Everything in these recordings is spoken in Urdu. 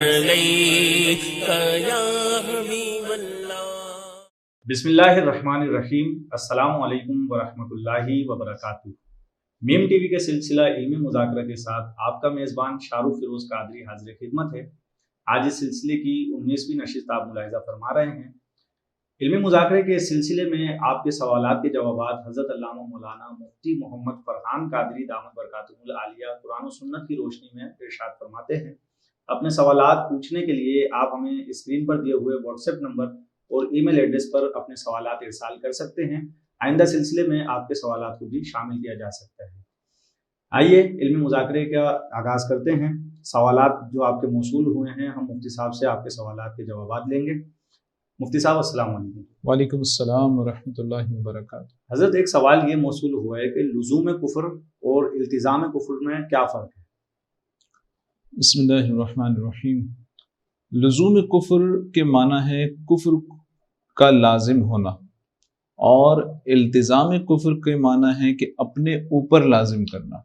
بسم اللہ الرحمن الرحیم۔ السلام علیکم ورحمۃ اللہ وبرکاتہ۔ میم ٹی وی کے سلسلہ علمی مذاکرہ کے ساتھ آپ کا میزبان شاہ رخ فیروز قادری حاضر خدمت ہے۔ آج اس سلسلے کی 19ویں نشست آپ ملاحظہ فرما رہے ہیں۔ علمی مذاکرے کے سلسلے میں آپ کے سوالات کے جوابات حضرت علامہ مولانا مفتی محمد فرحان قادری دامت برکاتہ العالیہ قرآن و سنت کی روشنی میں ارشاد فرماتے ہیں۔ اپنے سوالات پوچھنے کے لیے آپ ہمیں اسکرین پر دیے ہوئے واٹس ایپ نمبر اور ای میل ایڈریس پر اپنے سوالات ارسال کر سکتے ہیں۔ آئندہ سلسلے میں آپ کے سوالات کو بھی شامل کیا جا سکتا ہے۔ آئیے علمی مذاکرے کا آغاز کرتے ہیں۔ سوالات جو آپ کے موصول ہوئے ہیں، ہم مفتی صاحب سے آپ کے سوالات کے جوابات لیں گے۔ مفتی صاحب السلام علیکم۔ وعلیکم السلام ورحمۃ اللہ وبرکاتہ۔ حضرت ایک سوال یہ موصول ہوا ہے کہ لزوم کفر اور التزام کفر میں کیا فرق ہے؟ بسم اللہ الرحمن الرحیم۔ لزوم کفر کے معنی ہے کفر کا لازم ہونا، اور التزام کفر کے معنی ہے کہ اپنے اوپر لازم کرنا۔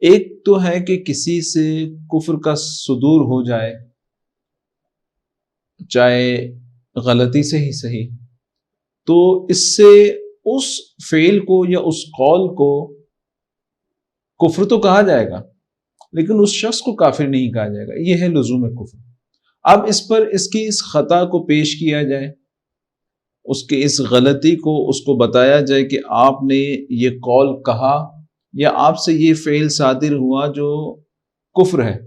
ایک تو ہے کہ کسی سے کفر کا صدور ہو جائے، چاہے غلطی سے ہی صحیح، تو اس سے اس فعل کو یا اس قول کو کفر تو کہا جائے گا، لیکن اس شخص کو کافر نہیں کہا جائے گا۔ یہ ہے لزوم کفر۔ اب اس پر اس کی اس خطا کو پیش کیا جائے، اس کی اس غلطی کو اس کو بتایا جائے کہ آپ نے یہ قول کہا یا آپ سے یہ فعل صادر ہوا جو کفر ہے۔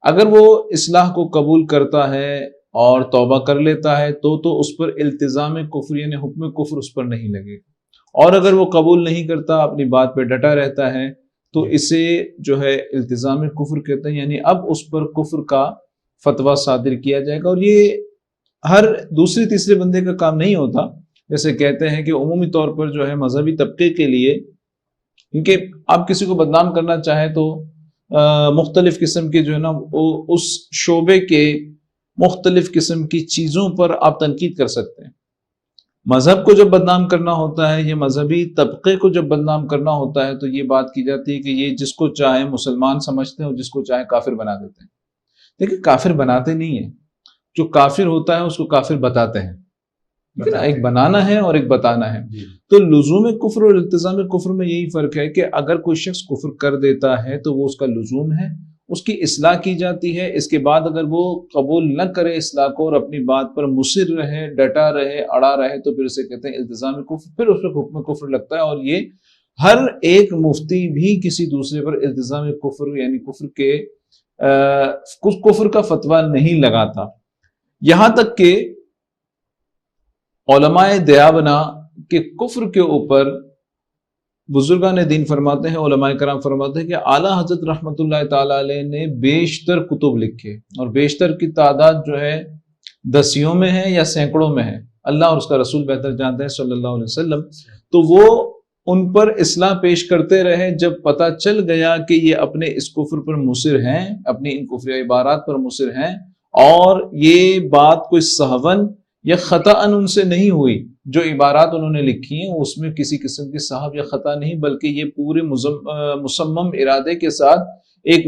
اگر وہ اصلاح کو قبول کرتا ہے اور توبہ کر لیتا ہے تو اس پر التزام کفر یعنی حکم کفر اس پر نہیں لگے گا، اور اگر وہ قبول نہیں کرتا، اپنی بات پہ ڈٹا رہتا ہے، تو اسے جو ہے التزام کفر کہتے ہیں، یعنی اب اس پر کفر کا فتویٰ صادر کیا جائے گا۔ اور یہ ہر دوسری تیسرے بندے کا کام نہیں ہوتا۔ جیسے کہتے ہیں کہ عمومی طور پر جو ہے مذہبی طبقے کے لیے، کیونکہ آپ کسی کو بدنام کرنا چاہیں تو مختلف قسم کے جو ہے نا اس شعبے کے مختلف قسم کی چیزوں پر آپ تنقید کر سکتے ہیں۔ مذہب کو جب بدنام کرنا ہوتا ہے یا مذہبی طبقے کو جب بدنام کرنا ہوتا ہے تو یہ بات کی جاتی ہے کہ یہ جس کو چاہے مسلمان سمجھتے ہیں اور جس کو چاہے کافر بنا دیتے ہیں۔ لیکن کافر بناتے نہیں ہیں، جو کافر ہوتا ہے اس کو کافر بتاتے ہیں۔ ایک بنانا ہے اور ایک بتانا ہے۔ تو لزوم کفر اور التزام کفر میں یہی فرق ہے کہ اگر کوئی شخص کفر کر دیتا ہے تو وہ اس کا لزوم ہے، اس کی اصلاح کی جاتی ہے۔ اس کے بعد اگر وہ قبول نہ کرے اصلاح کو اور اپنی بات پر مصر رہے، ڈٹا رہے، اڑا رہے، تو پھر اسے کہتے ہیں التزام کفر، پھر اس پہ حکم کفر لگتا ہے۔ اور یہ ہر ایک مفتی بھی کسی دوسرے پر التزام کفر یعنی کفر کا فتویٰ نہیں لگاتا۔ یہاں تک کہ علماء دیابنا کے کفر کے اوپر بزرگان دین فرماتے ہیں، علماء کرام فرماتے ہیں کہ اعلیٰ حضرت رحمۃ اللہ تعالی علیہ نے بیشتر کتب لکھے، اور بیشتر کی تعداد جو ہے دسیوں میں ہے یا سینکڑوں میں ہے، اللہ اور اس کا رسول بہتر جانتے ہیں صلی اللہ علیہ وسلم۔ تو وہ ان پر اصلاح پیش کرتے رہے۔ جب پتہ چل گیا کہ یہ اپنے اس کفر پر مصر ہیں، اپنی ان کفری عبارات پر مصر ہیں، اور یہ بات کوئی سہون یا خطأً ان سے نہیں ہوئی، جو عبارات انہوں نے لکھی ہیں اس میں کسی قسم کی سہو یا خطا نہیں، بلکہ یہ پورے مصمم ارادے کے ساتھ ایک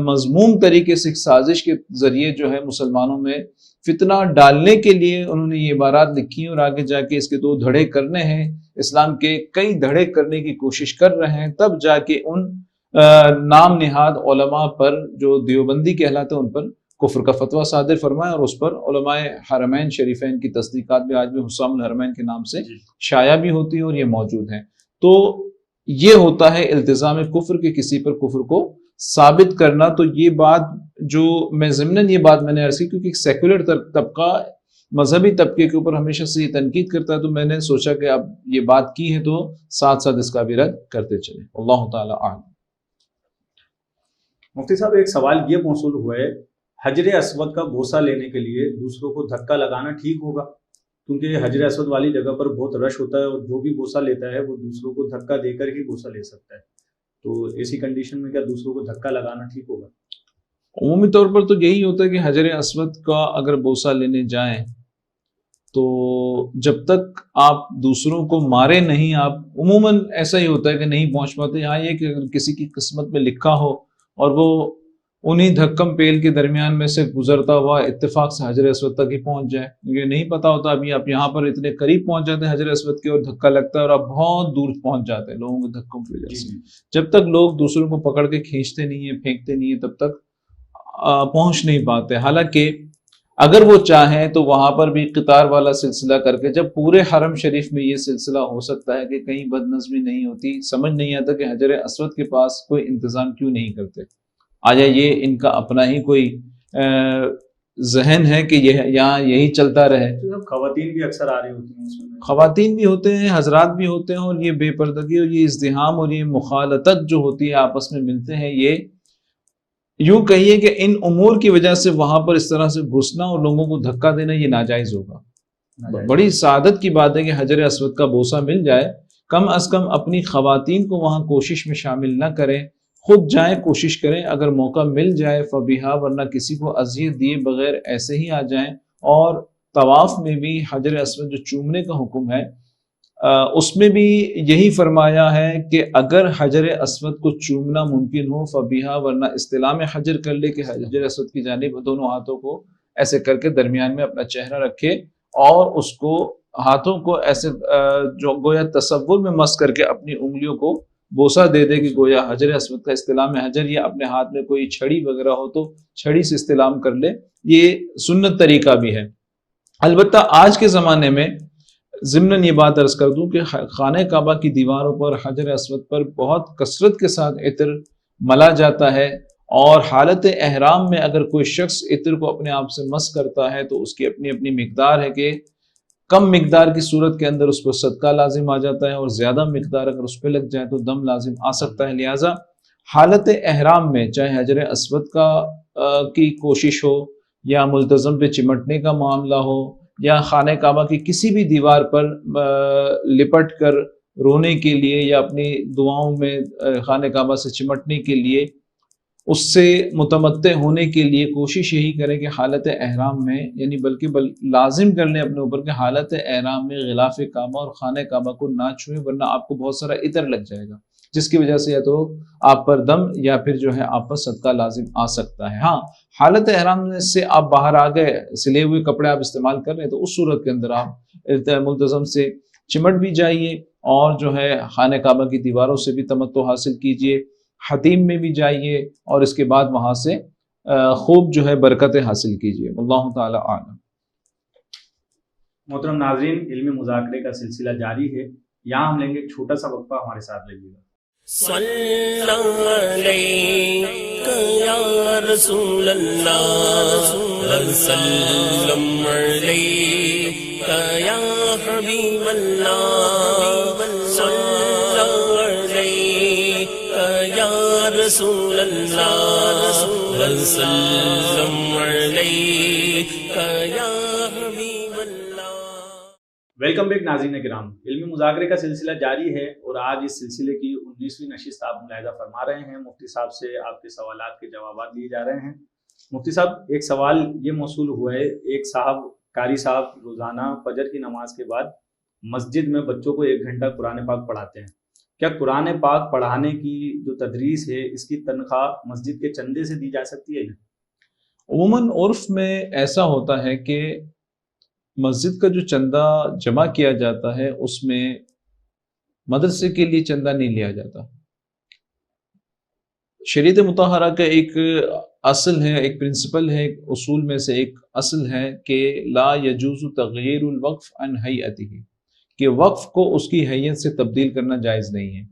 مضموم طریقے سے ایک سازش کے ذریعے جو ہے مسلمانوں میں فتنہ ڈالنے کے لیے انہوں نے یہ عبارات لکھی ہیں، اور آگے جا کے اس کے 2 دھڑے کرنے ہیں، اسلام کے کئی دھڑے کرنے کی کوشش کر رہے ہیں، تب جا کے ان نام نہاد علماء پر جو دیوبندی کہلاتے ہیں ان پر کفر کا فتویٰ صادر فرمایا، اور اس پر علماء حرمین شریفین کی تصدیقات بھی آج بھی حسام الحرمین کے نام سے شائع بھی ہوتی ہے اور یہ موجود ہیں۔ تو یہ ہوتا ہے التزام کفر کے کسی پر کفر کو ثابت کرنا۔ تو یہ بات جو میں ضمناً یہ بات میں نے عرض کی، کیونکہ ایک سیکولر طبقہ مذہبی طبقے کے اوپر ہمیشہ سے یہ تنقید کرتا ہے، تو میں نے سوچا کہ اب یہ بات کی ہے تو ساتھ ساتھ اس کا بھی رد کرتے چلیں۔ اللہ تعالی اعلم۔ مفتی صاحب ایک سوال یہ موصول ہوا ہے، حجر اسود کا بوسہ لینے کے لیے دوسروں کو دھکا لگانا ٹھیک ہوگا؟ کیونکہ حجر اسود والی جگہ پر بہت رش ہوتا ہے اور جو بھی بوسہ لیتا ہے وہ دوسروں کو دھکا دے کر ہی بوسہ لے سکتا ہے، تو ایسی کنڈیشن میں کیا دوسروں کو دھکا لگانا ٹھیک ہوگا؟ عمومی طور پر تو یہی ہوتا ہے کہ حجر اسود کا اگر بوسہ لینے جائیں تو جب تک آپ دوسروں کو مارے نہیں، آپ عموماً ایسا ہی ہوتا ہے کہ نہیں پہنچ پاتے۔ یہاں یہ کہ اگر کسی کی قسمت میں لکھا ہو اور وہ انہی دھکم پیل کے درمیان میں سے گزرتا ہوا اتفاق سے حجر اسود تک ہی پہنچ جائے. یہ نہیں پتا ہوتا ابھی آپ یہاں پر اتنے قریب پہنچ جاتے ہیں حجر اسود کے اور دھکا لگتا ہے اور آپ بہت دور پہنچ جاتے ہیں لوگوں کے دھکوں کی وجہ سے. جب تک لوگ دوسروں کو پکڑ کے کھینچتے نہیں ہیں پھینکتے نہیں ہیں تب تک پہنچ نہیں پاتے. حالانکہ اگر وہ چاہیں تو وہاں پر بھی قطار والا سلسلہ کر کے, جب پورے حرم شریف میں یہ سلسلہ ہو سکتا ہے کہ کہیں بد نظمی نہیں ہوتی, سمجھ نہیں آتا کہ حجر اسود کے پاس کوئی انتظام کیوں نہیں کرتے. آیا یہ ان کا اپنا ہی کوئی ذہن ہے کہ یہ یہاں یہی چلتا رہے. خواتین بھی اکثر آ رہی ہوتی ہیں, خواتین بھی ہوتے ہیں, حضرات بھی ہوتے ہیں, اور یہ بے پردگی اور یہ ازدحام اور یہ مخالطت جو ہوتی ہے آپس میں ملتے ہیں, یہ یوں کہیے کہ ان امور کی وجہ سے وہاں پر اس طرح سے گھسنا اور لوگوں کو دھکا دینا یہ ناجائز ہوگا. بڑی سعادت کی بات ہے کہ حجر اسود کا بوسہ مل جائے. کم از کم اپنی خواتین کو وہاں کوشش میں شامل نہ کریں, خود جائیں کوشش کریں. اگر موقع مل جائے فبیہا, ورنہ کسی کو اذیت دیے بغیر ایسے ہی آ جائیں. اور طواف میں بھی حجر اسود جو چومنے کا حکم ہے اس میں بھی یہی فرمایا ہے کہ اگر حجر اسود کو چومنا ممکن ہو فبیہا, ورنہ استلام حجر کر لے کہ حجر اسود کی جانب دونوں ہاتھوں کو ایسے کر کے درمیان میں اپنا چہرہ رکھے اور اس کو ہاتھوں کو ایسے جو گویا تصور میں مس کر کے اپنی انگلیوں کو بوسہ دے دے کہ گویا حجر اسود کا استلام حجر, یا اپنے ہاتھ میں کوئی چھڑی وغیرہ ہو تو چھڑی سے استلام کر لے. یہ سنت طریقہ بھی ہے. البتہ آج کے زمانے میں ضمناً یہ بات عرض کر دوں کہ خانہ کعبہ کی دیواروں پر حجر اسود پر بہت کثرت کے ساتھ عطر ملا جاتا ہے, اور حالت احرام میں اگر کوئی شخص عطر کو اپنے آپ سے مس کرتا ہے تو اس کی اپنی اپنی مقدار ہے کہ کم مقدار کی صورت کے اندر اس پر صدقہ لازم آ جاتا ہے, اور زیادہ مقدار اگر اس پہ لگ جائے تو دم لازم آ سکتا ہے. لہٰذا حالت احرام میں چاہے حجر اسود کی کوشش ہو, یا ملتزم پہ چمٹنے کا معاملہ ہو, یا خانہ کعبہ کی کسی بھی دیوار پر لپٹ کر رونے کے لیے یا اپنی دعاؤں میں خانہ کعبہ سے چمٹنے کے لیے, اس سے متمتع ہونے کے لیے کوشش یہی کریں کہ حالت احرام میں, یعنی بلکہ لازم کر لیں اپنے اوپر کہ حالت احرام میں غلاف کعبہ اور خانہ کعبہ کو نہ چھوئیں, ورنہ آپ کو بہت سارا عطر لگ جائے گا جس کی وجہ سے یا تو آپ پر دم یا پھر جو ہے آپ پر صدقہ لازم آ سکتا ہے. ہاں, حالت احرام سے آپ باہر آ گئے, سلے ہوئے کپڑے آپ استعمال کر رہے ہیں, تو اس صورت کے اندر آپ ملتزم سے چمٹ بھی جائیے اور جو ہے خانہ کعبہ کی دیواروں سے بھی تمتع حاصل کیجیے, حتیم میں بھی جائیے, اور اس کے بعد وہاں سے خوب جو ہے برکتیں حاصل کیجیے. اللہ تعالی اعلم. محترم ناظرین, علمی مذاکرے کا سلسلہ جاری ہے. یہاں ہم لیں گے ایک چھوٹا سا وقفہ, ہمارے ساتھ رہیے گا. صلی علیک یا رسول اللہ وسلم علیک یا حبیب اللہ, صلی علیک یا رسول اللہ وسلم علیک یا حبیب اللہ. ویلکم بیک ناظرین کرام. علمی مذاکرے کا سلسلہ جاری ہے اور آج اس سلسلے کی 19ویں نشست آپ ملاحظہ فرما رہے ہیں. مفتی صاحب سے آپ کے سوالات کے جوابات لیے جا رہے ہیں. مفتی صاحب, ایک سوال یہ موصول ہوا ہے, ایک قاری صاحب روزانہ فجر کی نماز کے بعد مسجد میں بچوں کو 1 گھنٹہ قرآن پاک پڑھاتے ہیں. کیا قرآن پاک پڑھانے کی جو تدریس ہے اس کی تنخواہ مسجد کے چندے سے دی جا سکتی ہے؟ عموماً عرف میں ایسا ہوتا ہے کہ مسجد کا جو چندہ جمع کیا جاتا ہے اس میں مدرسے کے لیے چندہ نہیں لیا جاتا. شریعت مطہرہ کا ایک اصل ہے, ایک پرنسپل ہے, ایک اصول میں سے ایک اصل ہے کہ لا یجوز تغییر الوقف عن حیئتہ, کہ وقف کو اس کی حیثیت سے تبدیل کرنا جائز نہیں ہے.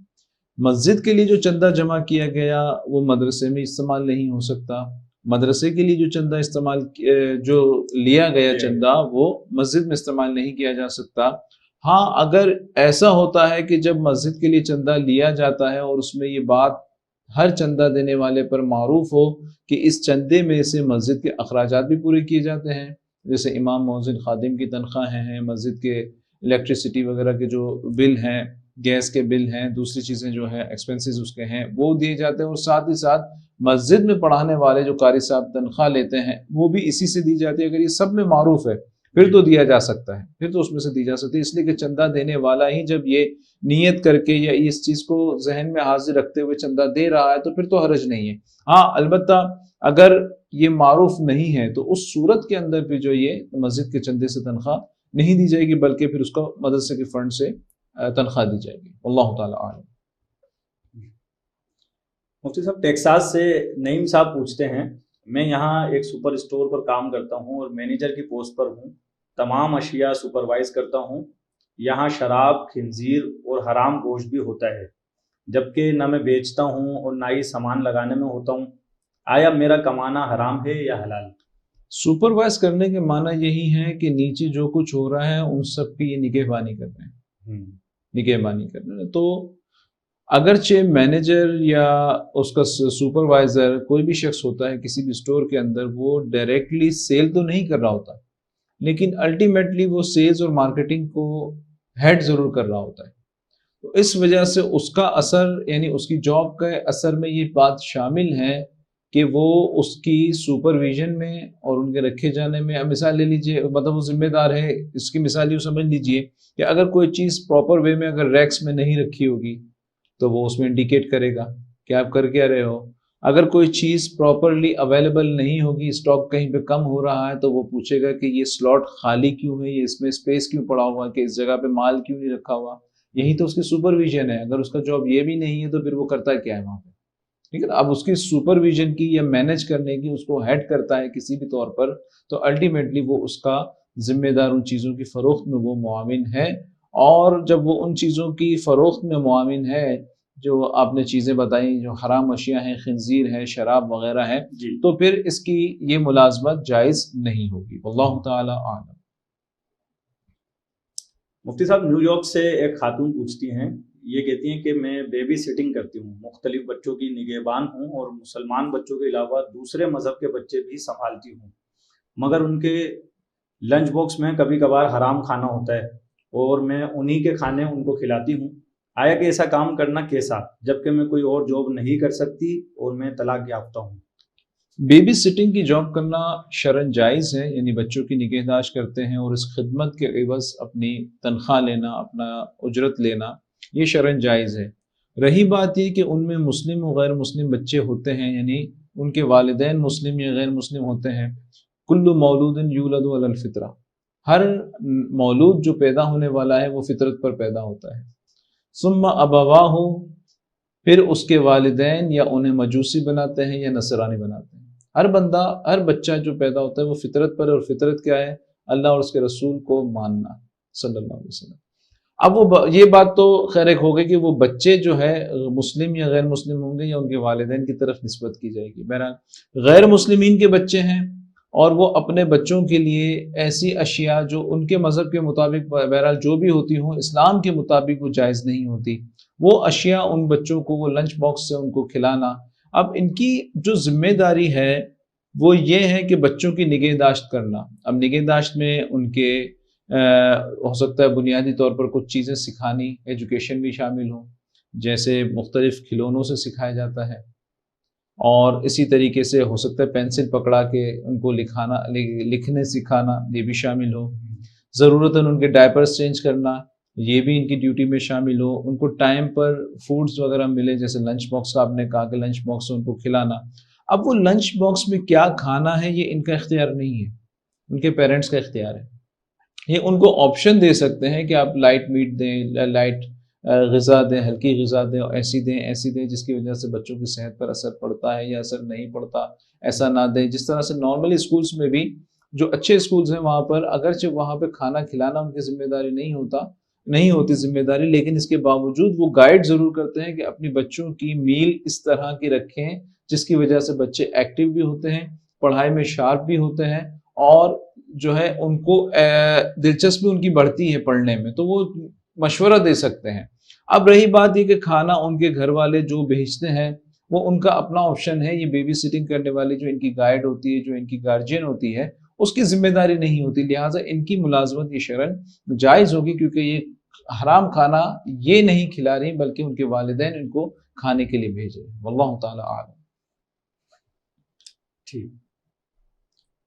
مسجد کے لیے جو چندہ جمع کیا گیا وہ مدرسے میں استعمال نہیں ہو سکتا. مدرسے کے لیے جو چندہ جو لیا گیا چندہ وہ مسجد میں استعمال نہیں کیا جا سکتا. ہاں, اگر ایسا ہوتا ہے کہ جب مسجد کے لیے چندہ لیا جاتا ہے اور اس میں یہ بات ہر چندہ دینے والے پر معروف ہو کہ اس چندے میں سے مسجد کے اخراجات بھی پورے کیے جاتے ہیں, جیسے امام مؤذن خادم کی تنخواہیں ہیں, مسجد کے الیکٹریسٹی وغیرہ کے جو بل ہیں, گیس کے بل ہیں, دوسری چیزیں جو ہیں ایکسپنسز اس کے ہیں وہ دیے جاتے ہیں, اور ساتھ ہی ساتھ مسجد میں پڑھانے والے جو قاری صاحب تنخواہ لیتے ہیں وہ بھی اسی سے دی جاتی ہے. اگر یہ سب میں معروف ہے پھر تو دیا جا سکتا ہے، پھر تو اس میں سے دی جا سکتی ہے، اس لیے کہ چندہ دینے والا ہی جب یہ نیت کر کے یا اس چیز کو ذہن میں حاضر رکھتے ہوئے چندہ دے رہا ہے تو پھر تو حرج نہیں ہے۔ ہاں البتہ اگر یہ معروف نہیں ہے تو اس صورت کے اندر پھر جو یہ مسجد کے چندے سے تنخواہ نہیں دی جائے گی، بلکہ پھر اس کو مدرسے کے فنڈ سے تنخواہ دی جائے گی۔ اللہ تعالیٰ عالم۔ مفتی صاحب ٹیکساس سے نعیم صاحب پوچھتے ہیں، میں یہاں ایک سپر اسٹور پر کام کرتا ہوں اور مینیجر کی پوسٹ پر ہوں، تمام اشیاء سپروائز کرتا ہوں، یہاں شراب، خنزیر اور حرام گوشت بھی ہوتا ہے، جبکہ نہ میں بیچتا ہوں اور نہ ہی سامان لگانے میں ہوتا ہوں، آیا میرا کمانا حرام ہے یا حلال؟ سپروائز کرنے کے معنی یہی ہے کہ نیچے جو کچھ ہو رہا ہے ان سب کی یہ نگہبانی کر رہے ہیں، نگہبانی کر رہے ہیں۔ تو اگرچہ مینیجر یا اس کا سپروائزر کوئی بھی شخص ہوتا ہے کسی بھی اسٹور کے اندر، وہ ڈائریکٹلی سیل تو نہیں کر رہا ہوتا، لیکن الٹیمیٹلی وہ سیلز اور مارکیٹنگ کو ہیڈ ضرور کر رہا ہوتا ہے۔ تو اس وجہ سے اس کا اثر، یعنی اس کی جاب کا اثر میں یہ بات شامل ہے کہ وہ اس کی سپرویژن میں اور ان کے رکھے جانے میں، اب مثال لے لیجئے، مطلب وہ ذمہ دار ہے، اس کی مثال یوں سمجھ لیجئے کہ اگر کوئی چیز پراپر وے میں اگر ریکس میں نہیں رکھی ہوگی تو وہ اس میں انڈیکیٹ کرے گا کہ آپ کر کیا رہے ہو۔ اگر کوئی چیز پراپرلی اویلیبل نہیں ہوگی، اسٹاک کہیں پہ کم ہو رہا ہے، تو وہ پوچھے گا کہ یہ سلاٹ خالی کیوں ہے، یہ اس میں اسپیس کیوں پڑا ہوا ہے، کہ اس جگہ پہ مال کیوں نہیں رکھا ہوا۔ یہی تو اس کی سپرویژن ہے۔ اگر اس کا جاب یہ بھی نہیں ہے تو پھر وہ کرتا کیا ہے وہاں پہ، ٹھیک ہے نا۔ اب اس کی سپرویژن کی یا مینیج کرنے کی، اس کو ہیڈ کرتا ہے کسی بھی طور پر، تو الٹیمیٹلی وہ اس کا ذمہ دار ان چیزوں کی فروخت میں وہ معاون ہے۔ اور جب وہ ان چیزوں کی فروخت میں معاون ہے جو آپ نے چیزیں بتائیں، جو حرام اشیاء ہیں، خنزیر ہے، شراب وغیرہ ہے، تو پھر اس کی یہ ملازمت جائز نہیں ہوگی۔ واللہ تعالی اعلم۔ مفتی صاحب نیو یارک سے ایک خاتون پوچھتی ہیں، یہ کہتی ہیں کہ میں بیبی سٹنگ کرتی ہوں، مختلف بچوں کی نگہبان ہوں اور مسلمان بچوں کے علاوہ دوسرے مذہب کے بچے بھی سنبھالتی ہوں، مگر ان کے لنچ باکس میں کبھی کبھار حرام کھانا ہوتا ہے اور میں انہی کے کھانے ان کو کھلاتی ہوں، آیا کہ ایسا کام کرنا کیسا، جبکہ میں کوئی اور جاب نہیں کر سکتی اور میں طلاق یافتہ ہوں؟ بیبی سٹنگ کی جاب کرنا شرعاً جائز ہے، یعنی بچوں کی نگہداشت کرتے ہیں اور اس خدمت کے عوض اپنی تنخواہ لینا، اپنا اجرت لینا، یہ شرعاً جائز ہے۔ رہی بات یہ کہ ان میں مسلم و غیر مسلم بچے ہوتے ہیں، یعنی ان کے والدین مسلم یا غیر مسلم ہوتے ہیں۔ کل مولود یولد علی الفطرہ، ہر مولود جو پیدا ہونے والا ہے وہ فطرت پر پیدا ہوتا ہے۔ ثم ابواہ، پھر اس کے والدین یا انہیں مجوسی بناتے ہیں یا نصرانی بناتے ہیں۔ ہر بندہ، ہر بچہ جو پیدا ہوتا ہے وہ فطرت پر، اور فطرت کیا ہے؟ اللہ اور اس کے رسول کو ماننا صلی اللہ علیہ وسلم۔ اب وہ یہ بات تو خیر ایک ہو گئی کہ وہ بچے جو ہے مسلم یا غیر مسلم ہوں گے یا ان کے والدین کی طرف نسبت کی جائے گی۔ بہرحال غیر مسلمین کے بچے ہیں اور وہ اپنے بچوں کے لیے ایسی اشیاء جو ان کے مذہب کے مطابق بہرحال جو بھی ہوتی ہوں، اسلام کے مطابق وہ جائز نہیں ہوتی، وہ اشیاء ان بچوں کو وہ لنچ باکس سے ان کو کھلانا۔ اب ان کی جو ذمہ داری ہے وہ یہ ہے کہ بچوں کی نگہداشت کرنا۔ اب نگہداشت میں ان کے ہو سکتا ہے بنیادی طور پر کچھ چیزیں سکھانی، ایجوکیشن بھی شامل ہوں، جیسے مختلف کھلونوں سے سکھایا جاتا ہے، اور اسی طریقے سے ہو سکتا ہے پینسل پکڑا کے ان کو لکھنے سکھانا، یہ بھی شامل ہو۔ ضرورتاً ان کے ڈائپرز چینج کرنا، یہ بھی ان کی ڈیوٹی میں شامل ہو۔ ان کو ٹائم پر فوڈز وغیرہ ملے، جیسے لنچ باکس کا آپ نے کہا کہ لنچ باکس ان کو کھلانا۔ اب وہ لنچ باکس میں کیا کھانا ہے یہ ان کا اختیار نہیں ہے، ان کے پیرنٹس کا اختیار ہے۔ یہ ان کو آپشن دے سکتے ہیں کہ آپ لائٹ میٹ دیں، لائٹ غذا دیں، ہلکی غذا دیں، ایسی دیں جس کی وجہ سے بچوں کی صحت پر اثر پڑتا ہے یا اثر نہیں پڑتا، ایسا نہ دیں۔ جس طرح سے نارملی اسکولس میں بھی جو اچھے اسکولس ہیں وہاں پر اگرچہ وہاں پہ کھانا کھلانا ان کی ذمہ داری نہیں ہوتی ذمہ داری، لیکن اس کے باوجود وہ گائیڈ ضرور کرتے ہیں کہ اپنی بچوں کی میل اس طرح کی رکھیں جس کی وجہ سے بچے ایکٹیو بھی ہوتے ہیں، پڑھائی میں شارپ بھی ہوتے ہیں، اور جو ہے ان کو دلچسپی ان کی بڑھتی ہے پڑھنے میں، تو وہ مشورہ دے سکتے ہیں۔ اب رہی بات یہ کہ کھانا ان کے گھر والے جو بھیجتے ہیں وہ ان کا اپنا آپشن ہے، یہ بیبی سٹنگ کرنے والی جو ان کی گائیڈ ہوتی ہے، جو ان کی گارجین ہوتی ہے، اس کی ذمہ داری نہیں ہوتی، لہٰذا ان کی ملازمت یہ شرعاً جائز ہوگی، کیونکہ یہ حرام کھانا یہ نہیں کھلا رہی بلکہ ان کے والدین ان کو کھانے کے لیے بھیج رہے ہیں۔ واللہ تعالی اعلم۔ ٹھیک۔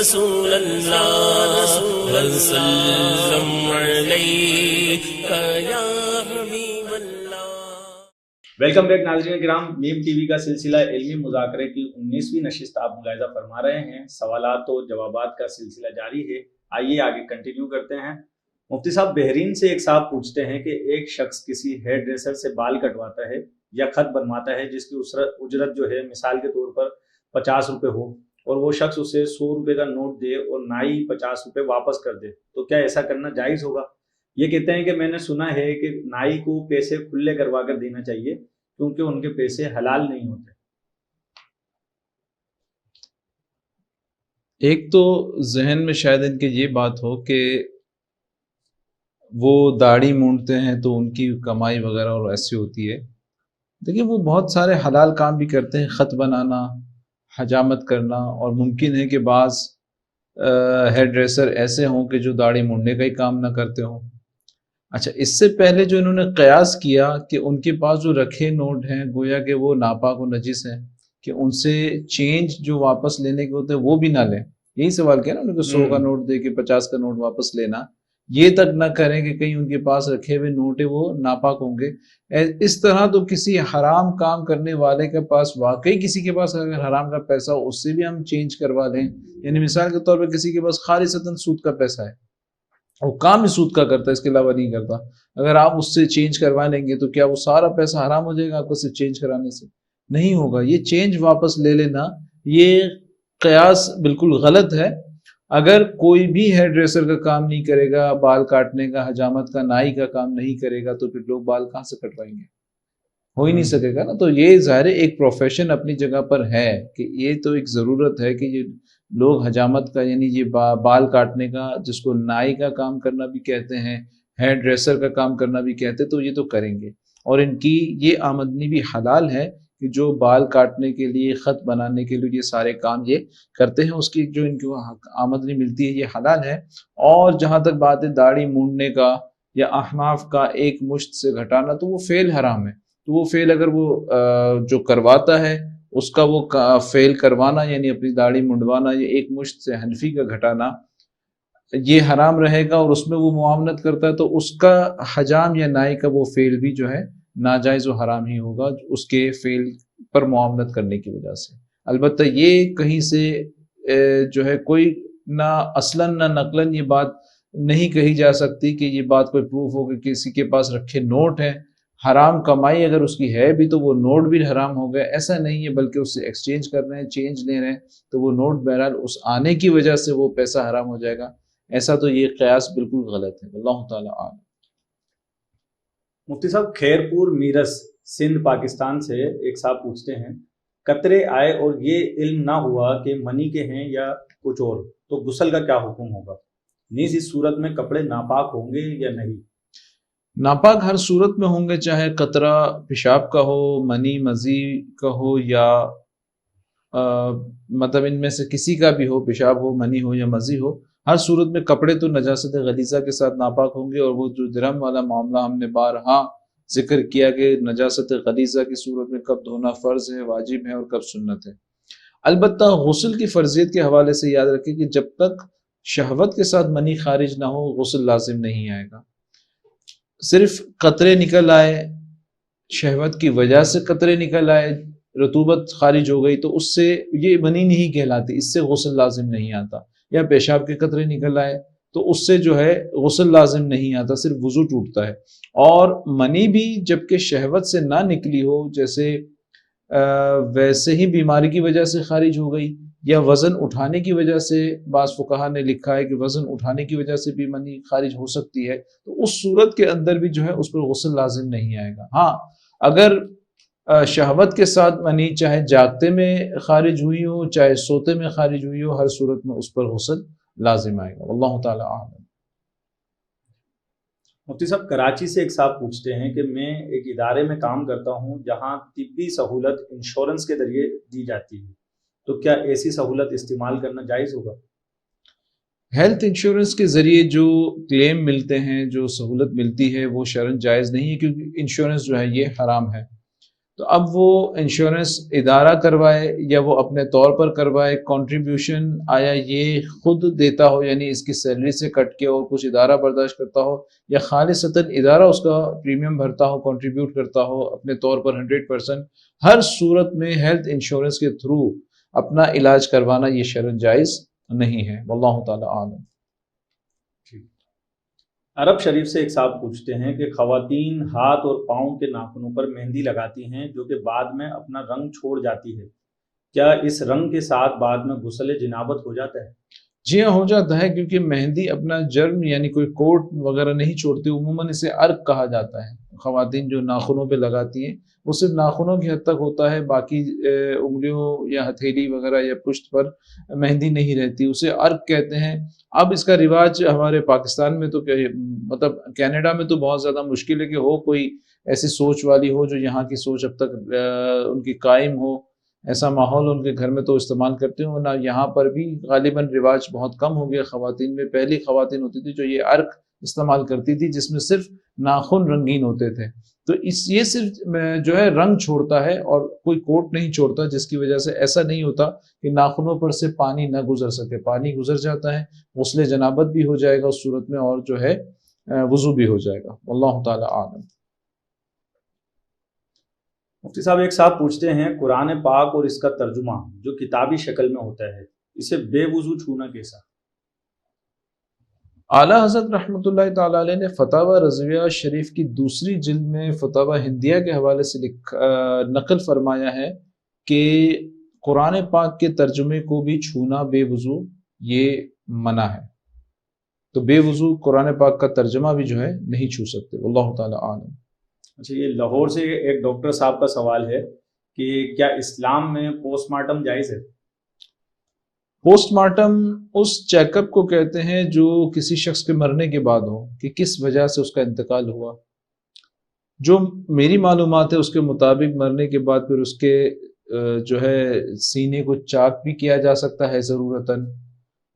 رسول اللہ وسلم علیک یا حبیب اللہ۔ ویلکم بیک ناظرین کرام، میم ٹی وی کا سلسلہ علمی مذاکرے کی 19ویں نشست آپ ملاحظہ فرما رہے ہیں۔ سوالات و جوابات کا سلسلہ جاری ہے، آئیے آگے کنٹینیو کرتے ہیں۔ مفتی صاحب، بحرین سے ایک صاحب پوچھتے ہیں کہ ایک شخص کسی ہیئر ڈریسر سے بال کٹواتا ہے یا خط بنواتا ہے جس کی اجرت جو ہے مثال کے طور پر 50 روپے ہو، اور وہ شخص اسے 100 روپے کا نوٹ دے اور نائی 50 روپے واپس کر دے، تو کیا ایسا کرنا جائز ہوگا؟ یہ کہتے ہیں کہ میں نے سنا ہے کہ نائی کو پیسے کھلے کروا کر دینا چاہیے کیونکہ ان کے پیسے حلال نہیں ہوتے۔ ایک تو ذہن میں شاید ان کے یہ بات ہو کہ وہ داڑھی مونڈتے ہیں تو ان کی کمائی وغیرہ اور ایسی ہوتی ہے۔ دیکھیں، وہ بہت سارے حلال کام بھی کرتے ہیں، خط بنانا، حجامت کرنا، اور ممکن ہے کہ بعض ہیئر ڈریسر ایسے ہوں کہ جو داڑھی مونڈنے کا ہی کام نہ کرتے ہوں۔ اچھا، اس سے پہلے جو انہوں نے قیاس کیا کہ ان کے پاس جو رکھے نوٹ ہیں گویا کہ وہ ناپاک و نجس ہیں، کہ ان سے چینج جو واپس لینے کے ہوتے ہیں وہ بھی نہ لیں۔ یہی سوال کیا نا انہوں نے، 100 کا نوٹ دے کے 50 کا نوٹ واپس لینا، یہ تک نہ کریں کہ کہیں ان کے پاس رکھے ہوئے نوٹ وہ ناپاک ہوں گے۔ اس طرح تو کسی حرام کام کرنے والے کے پاس، واقعی کسی کے پاس اگر حرام کا پیسہ ہو، اس سے بھی ہم چینج کروا لیں۔ یعنی مثال کے طور پر کسی کے پاس خالصتاً سود کا پیسہ ہے، وہ کام ہی سود کا کرتا ہے، اس کے علاوہ نہیں کرتا، اگر آپ اس سے چینج کروا لیں گے تو کیا وہ سارا پیسہ حرام ہو جائے گا آپ کو صرف چینج کرانے سے؟ نہیں ہوگا۔ یہ چینج واپس لے لینا، یہ قیاس بالکل غلط ہے۔ اگر کوئی بھی ہیئر ڈریسر کا کام نہیں کرے گا، بال کاٹنے کا، حجامت کا، نائی کا کام نہیں کرے گا، تو پھر لوگ بال کہاں سے کٹوائیں گے؟ ہو ہی نہیں سکے گا نا۔ تو یہ ظاہر ایک پروفیشن اپنی جگہ پر ہے کہ یہ تو ایک ضرورت ہے کہ یہ لوگ حجامت کا، یعنی یہ بال کاٹنے کا، جس کو نائی کا کام کرنا بھی کہتے ہیں، ہیئر ڈریسر کا کام کرنا بھی کہتے ہیں، تو یہ تو کریں گے، اور ان کی یہ آمدنی بھی حلال ہے کہ جو بال کاٹنے کے لیے، خط بنانے کے لیے یہ سارے کام یہ کرتے ہیں، اس کی جو ان کو آمدنی ملتی ہے یہ حلال ہے۔ اور جہاں تک بات ہے داڑھی مونڈنے کا یا احناف کا ایک مشت سے گھٹانا، تو وہ فعل حرام ہے۔ تو وہ فعل اگر وہ جو کرواتا ہے اس کا وہ فعل کروانا، یعنی اپنی داڑھی منڈوانا، یہ ایک مشت سے حنفی کا گھٹانا، یہ حرام رہے گا، اور اس میں وہ معاونت کرتا ہے تو اس کا حجام یا نائی کا وہ فعل بھی جو ہے ناجائز و حرام ہی ہوگا، اس کے فعل پر معاونت کرنے کی وجہ سے۔ البتہ یہ کہیں سے جو ہے کوئی نہ اصلاً نہ نقلاً یہ بات نہیں کہی جا سکتی کہ یہ بات کوئی پروف ہو کہ کسی کے پاس رکھے نوٹ ہیں، حرام کمائی اگر اس کی ہے بھی تو وہ نوٹ بھی حرام ہو گئے، ایسا نہیں ہے، بلکہ اس سے ایکسچینج کر رہے ہیں، چینج لے رہے ہیں، تو وہ نوٹ بہرحال اس آنے کی وجہ سے وہ پیسہ حرام ہو جائے گا۔ ایسا تو یہ قیاس بالکل غلط ہے، اللہ تعالیٰ عالم۔ مفتی صاحب، خیرپور میرس سندھ پاکستان سے ایک صاحب پوچھتے ہیں، قطرے آئے اور یہ علم نہ ہوا کہ منی کے ہیں یا کچھ اور، تو غسل کا کیا حکم ہوگا؟ نیز اس صورت میں کپڑے ناپاک ہوں گے یا نہیں؟ ناپاک ہر صورت میں ہوں گے، چاہے قطرہ پیشاب کا ہو، منی مزی کا ہو، یا مطلب ان میں سے کسی کا بھی ہو، پیشاب ہو، منی ہو یا مزی ہو، ہر صورت میں کپڑے تو نجاست غلیظہ کے ساتھ ناپاک ہوں گے۔ اور وہ جو درہم والا معاملہ ہم نے بارہا ذکر کیا کہ نجاست غلیظہ کی صورت میں کب دھونا فرض ہے، واجب ہے، اور کب سنت ہے۔ البتہ غسل کی فرضیت کے حوالے سے یاد رکھیں کہ جب تک شہوت کے ساتھ منی خارج نہ ہو غسل لازم نہیں آئے گا۔ صرف قطرے نکل آئے، شہوت کی وجہ سے قطرے نکل آئے، رطوبت خارج ہو گئی، تو اس سے یہ منی نہیں کہلاتی، اس سے غسل لازم نہیں آتا۔ یا پیشاب کے قطرے نکل آئے تو اس سے جو ہے غسل لازم نہیں آتا، صرف وضو ٹوٹتا ہے۔ اور منی بھی جبکہ شہوت سے نہ نکلی ہو، جیسے ویسے ہی بیماری کی وجہ سے خارج ہو گئی، یا وزن اٹھانے کی وجہ سے، بعض فقہا نے لکھا ہے کہ وزن اٹھانے کی وجہ سے بھی منی خارج ہو سکتی ہے، تو اس صورت کے اندر بھی جو ہے اس پر غسل لازم نہیں آئے گا۔ ہاں، اگر شہوت کے ساتھ منی چاہے جاگتے میں خارج ہوئی ہو چاہے سوتے میں خارج ہوئی ہو، ہر صورت میں اس پر غسل لازم آئے گا، واللہ تعالی اعلم۔ مفتی صاحب، کراچی سے ایک صاحب پوچھتے ہیں کہ میں ایک ادارے میں کام کرتا ہوں جہاں طبی سہولت انشورنس کے ذریعے دی جاتی ہے، تو کیا ایسی سہولت استعمال کرنا جائز ہوگا؟ ہیلتھ انشورنس کے ذریعے جو کلیم ملتے ہیں، جو سہولت ملتی ہے، وہ شرعاً جائز نہیں ہے، کیونکہ انشورنس جو ہے یہ حرام ہے۔ تو اب وہ انشورنس ادارہ کروائے یا وہ اپنے طور پر کروائے، کنٹریبیوشن آیا یہ خود دیتا ہو یعنی اس کی سیلری سے کٹ کے اور کچھ ادارہ برداشت کرتا ہو، یا خالصتاً ادارہ اس کا پریمیم بھرتا ہو، کنٹریبیوٹ کرتا ہو اپنے طور پر 100%، ہر صورت میں ہیلتھ انشورنس کے تھرو اپنا علاج کروانا یہ شرعاً جائز نہیں ہے۔ واللہ تعالی عالم۔ عرب شریف سے ایک صاحب پوچھتے ہیں کہ خواتین ہاتھ اور پاؤں کے ناخنوں پر مہندی لگاتی ہیں جو کہ بعد میں اپنا رنگ چھوڑ جاتی ہے، کیا اس رنگ کے ساتھ بعد میں غسل جنابت ہو جاتا ہے؟ جی ہاں، ہو جاتا ہے، کیونکہ مہندی اپنا جرم یعنی کوئی کوٹ وغیرہ نہیں چھوڑتی، عموماً اسے عرق کہا جاتا ہے۔ خواتین جو ناخنوں پہ لگاتی ہیں وہ صرف ناخنوں کی حد تک ہوتا ہے، باقی انگلیوں یا ہتھیلی وغیرہ یا پشت پر مہندی نہیں رہتی، اسے عرق کہتے ہیں۔ اب اس کا رواج ہمارے پاکستان میں تو مطلب کینیڈا میں تو بہت زیادہ مشکل ہے کہ ہو کوئی ایسی سوچ والی ہو جو یہاں کی سوچ اب تک ان کی قائم ہو، ایسا ماحول ان کے گھر میں تو استعمال کرتے ہوں، ورنہ یہاں پر بھی غالباً رواج بہت کم ہو گیا خواتین میں۔ پہلی خواتین ہوتی تھی جو یہ عرق استعمال کرتی تھی جس میں صرف ناخن رنگین ہوتے تھے، تو یہ صرف جو ہے رنگ چھوڑتا ہے اور کوئی کوٹ نہیں چھوڑتا، جس کی وجہ سے ایسا نہیں ہوتا کہ ناخنوں پر سے پانی نہ گزر سکے، پانی گزر جاتا ہے، غسل جنابت بھی ہو جائے گا اس صورت میں، اور جو ہے وضو بھی ہو جائے گا۔ واللہ تعالی عالم۔ مفتی صاحب ایک صاحب پوچھتے ہیں قرآن پاک اور اس کا ترجمہ جو کتابی شکل میں ہوتا ہے اسے بے وضو چھونا کیسا؟ اعلیٰ حضرت رحمۃ اللہ تعالیٰ علیہ نے فتاوی رضویہ شریف کی دوسری جلد میں فتاوی ہندیہ کے حوالے سے نقل فرمایا ہے کہ قرآن پاک کے ترجمے کو بھی چھونا بے وضو یہ منع ہے، تو بے وضو قرآن پاک کا ترجمہ بھی جو ہے نہیں چھو سکتے۔ واللہ تعالی عالم۔ اچھا، یہ لاہور سے ایک ڈاکٹر صاحب کا سوال ہے کہ کیا اسلام میں پوسٹ مارٹم جائز ہے؟ پوسٹ مارٹم اس چیک اپ کو کہتے ہیں جو کسی شخص کے مرنے کے بعد ہو کہ کس وجہ سے اس کا انتقال ہوا۔ جو میری معلومات ہے اس کے مطابق مرنے کے بعد پھر اس کے جو ہے سینے کو چاک بھی کیا جا سکتا ہے ضرورتاً،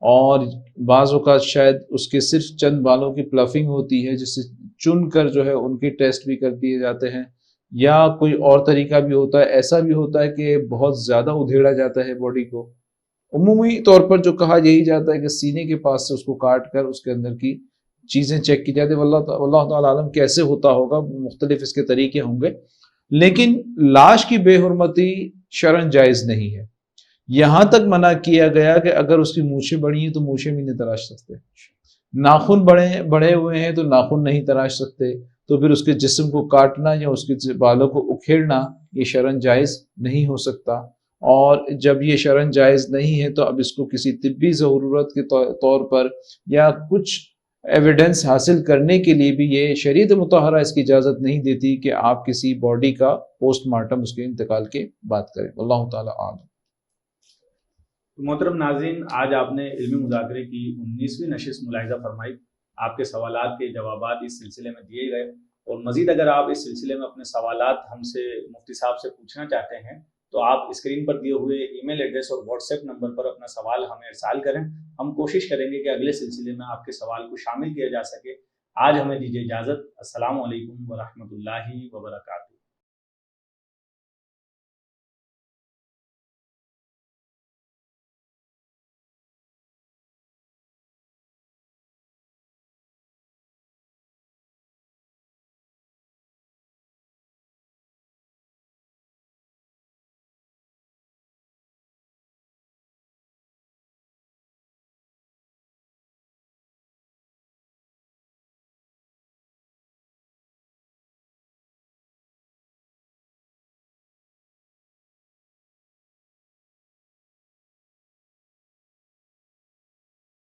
اور بعض اوقات شاید اس کے صرف چند بالوں کی پلفنگ ہوتی ہے جس سے چن کر جو ہے ان کے ٹیسٹ بھی کر دیے جاتے ہیں، یا کوئی اور طریقہ بھی ہوتا ہے۔ ایسا بھی ہوتا ہے کہ بہت زیادہ ادھیڑا جاتا ہے باڈی کو، عمومی طور پر جو کہا یہی جاتا ہے کہ سینے کے پاس سے اس کو کاٹ کر اس کے اندر کی چیزیں چیک کی جاتی ہے۔ واللہ تعالی عالم کیسے ہوتا ہوگا، مختلف اس کے طریقے ہوں گے، لیکن لاش کی بے حرمتی شرعاً جائز نہیں ہے۔ یہاں تک منع کیا گیا کہ اگر اس کی مونچھیں بڑی ہیں تو مونچھیں بھی نہیں تراش سکتے، ناخن بڑے ہوئے ہیں تو ناخن نہیں تراش سکتے، تو پھر اس کے جسم کو کاٹنا یا اس کے بالوں کو اکھیڑنا یہ شرعاً جائز نہیں ہو سکتا۔ اور جب یہ شرعاً جائز نہیں ہے تو اب اس کو کسی طبی ضرورت کے طور پر یا کچھ ایویڈنس حاصل کرنے کے لیے بھی یہ شریعت مطہرہ اس کی اجازت نہیں دیتی کہ آپ کسی باڈی کا پوسٹ مارٹم اس کے انتقال کے بعد کریں۔ اللہ تعالی عالم۔ محترم ناظرین، آج آپ نے علمی مذاکرے کی 19ویں نشست ملاحظہ فرمائی، آپ کے سوالات کے جوابات اس سلسلے میں دیے گئے، اور مزید اگر آپ اس سلسلے میں اپنے سوالات ہم سے مفتی صاحب سے پوچھنا چاہتے ہیں تو آپ اسکرین پر دیے ہوئے ای میل ایڈریس اور واٹس ایپ نمبر پر اپنا سوال ہمیں ارسال کریں، ہم کوشش کریں گے کہ اگلے سلسلے میں آپ کے سوال کو شامل کیا جا سکے۔ آج ہمیں دیجیے اجازت۔ السلام علیکم ورحمۃ اللہ وبرکاتہ۔